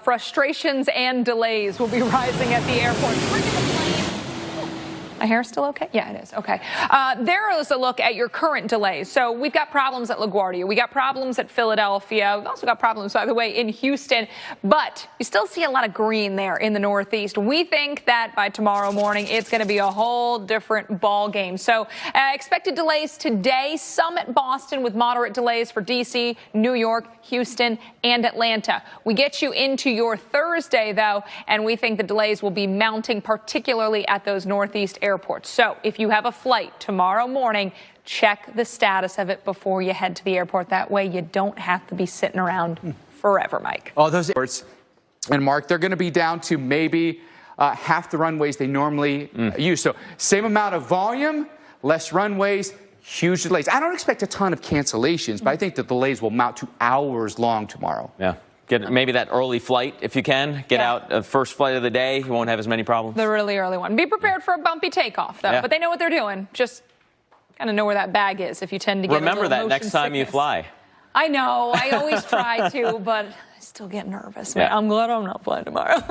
frustrations and delays will be rising at the airport. My hair's still okay? Yeah, it is. Okay. There is a look at your current delays. So we've got problems at LaGuardia. We got problems at Philadelphia. We've also got problems, by the way, in Houston. But you still see a lot of green there in the Northeast. We think that by tomorrow morning, it's going to be a whole different ball game. So expected delays today, some at Boston with moderate delays for D.C., New York, Houston, and Atlanta. We get you into your Thursday, though, and we think the delays will be mounting, particularly at those Northeast airports. So if you have a flight tomorrow morning, check the status of it before you head to the airport. That way you don't have to be sitting around forever, Mike. Oh, those airports, and Mark, they're going to be down to maybe half the runways they normally use. So same amount of volume, less runways, huge delays. I don't expect a ton of cancellations, but I think the delays will mount to hours long tomorrow. Yeah. Get maybe that early flight if you can. Get out first flight of the day. You won't have as many problems. The really early one. Be prepared for a bumpy takeoff, though. But they know what they're doing. Just kind of know where that bag is if you tend to get Remember that next time you fly. I know. I always try to, but I still get nervous. I'm glad I'm not flying tomorrow.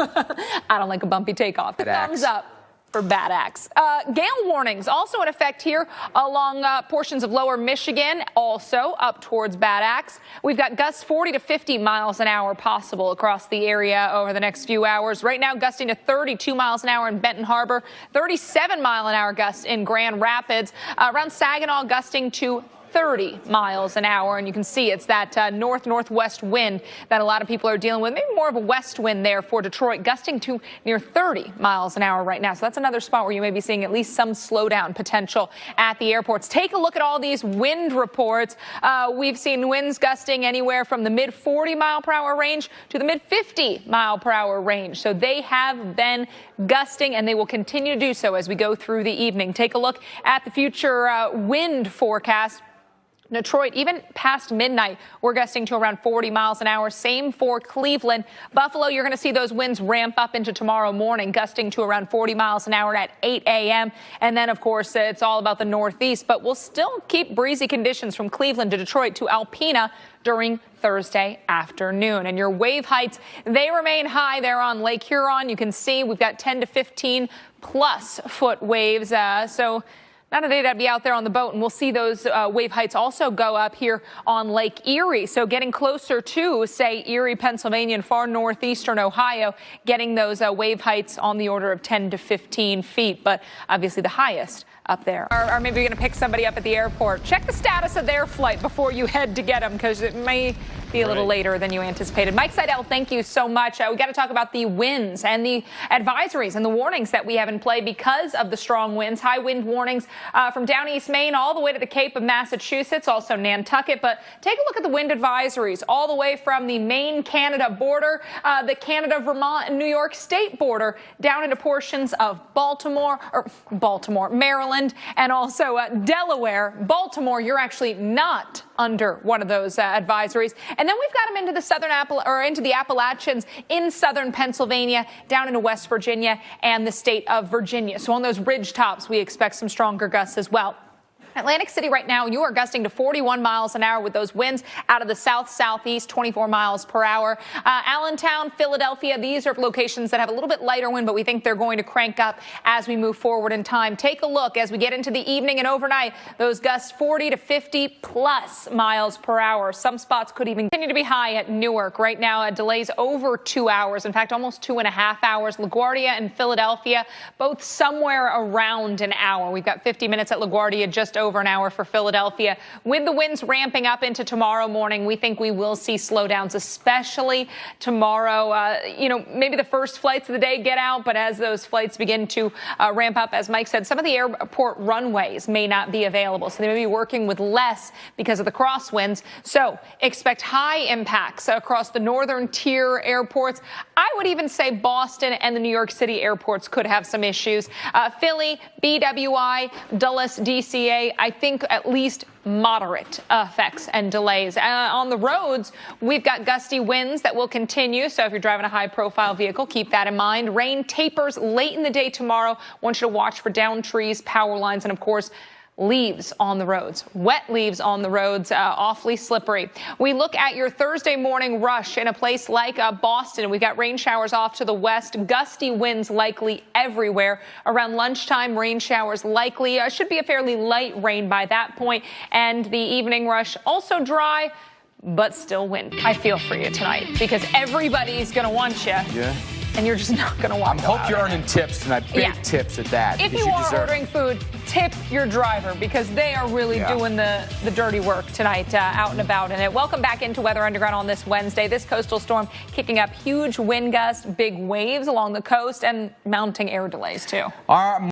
I don't like a bumpy takeoff. Thumbs up for bad acts. Gale warnings also in effect here along portions of lower Michigan, also up towards bad acts. We've got gusts 40 to 50 miles an hour possible across the area over the next few hours. Right now, gusting to 32 miles an hour in Benton Harbor, 37-mile-an-hour gusts in Grand Rapids. Around Saginaw, gusting to 30 miles an hour, and you can see it's that north-northwest wind that a lot of people are dealing with. Maybe more of a west wind there for Detroit, gusting to near 30 miles an hour right now. So that's another spot where you may be seeing at least some slowdown potential at the airports. Take a look at all these wind reports. We've seen winds gusting anywhere from the mid-40-mile-per-hour range to the mid-50-mile-per-hour range. So they have been gusting, and they will continue to do so as we go through the evening. Take a look at the future wind forecast. Detroit, even past midnight, we're gusting to around 40 miles an hour. Same for Cleveland. Buffalo, you're going to see those winds ramp up into tomorrow morning, gusting to around 40 miles an hour at 8 a.m. And then, of course, it's all about the Northeast, but we'll still keep breezy conditions from Cleveland to Detroit to Alpena during Thursday afternoon. And your wave heights, they remain high there on Lake Huron. You can see we've got 10 to 15 plus foot waves. So not a day to be out there on the boat, and we'll see those wave heights also go up here on Lake Erie. So getting closer to, say, Erie, Pennsylvania, and far northeastern Ohio, getting those wave heights on the order of 10 to 15 feet. But obviously the highest up there. Or maybe you're going to pick somebody up at the airport. Check the status of their flight before you head to get them, because it may be a little later than you anticipated. Mike Seidel, thank you so much. We got to talk about the winds and the advisories and the warnings that we have in play because of the strong winds. High wind warnings from down East Maine all the way to the Cape of Massachusetts, also Nantucket. But take a look at the wind advisories all the way from the Maine-Canada border, the Canada-Vermont and New York State border, down into portions of Baltimore, Maryland, and also Delaware. Baltimore, you're actually not under one of those advisories. And then we've got them into the into the Appalachians in southern Pennsylvania, down into West Virginia and the state of Virginia. So on those ridge tops, we expect some stronger gusts as well. Atlantic City right now, you are gusting to 41 miles an hour with those winds out of the south-southeast, 24 miles per hour. Allentown, Philadelphia, these are locations that have a little bit lighter wind, but we think they're going to crank up as we move forward in time. Take a look as we get into the evening and overnight, those gusts 40 to 50 plus miles per hour. Some spots could even continue to be high at Newark. Right now, delays over 2 hours, in fact, almost 2.5 hours. LaGuardia and Philadelphia, both somewhere around an hour. We've got 50 minutes at LaGuardia, just over an hour for Philadelphia. With the winds ramping up into tomorrow morning, we think we will see slowdowns, especially tomorrow. Maybe the first flights of the day get out, but as those flights begin to ramp up, as Mike said, some of the airport runways may not be available, so they may be working with less because of the crosswinds. So expect high impacts across the northern tier airports. I would even say Boston and the New York City airports could have some issues. Philly, BWI, Dulles, DCA, I think at least moderate effects and delays. On the roads, we've got gusty winds that will continue. So if you're driving a high-profile vehicle, keep that in mind. Rain tapers late in the day tomorrow. Want you to watch for downed trees, power lines, and, of course, leaves on the roads, wet leaves on the roads, awfully slippery. We look at your Thursday morning rush in a place like Boston. We've got rain showers off to the west, gusty winds likely everywhere. Around lunchtime, rain showers likely. Should be a fairly light rain by that point. And the evening rush also dry, but still windy. I feel for you tonight because everybody's going to want you. Yeah. And you're just not going to want to. I hope you're earning tips tonight, big tips at that. If you are ordering food, tip your driver because they are really doing the dirty work tonight out and about in it. Welcome back into Weather Underground on this Wednesday. This coastal storm kicking up huge wind gusts, big waves along the coast, and mounting air delays too.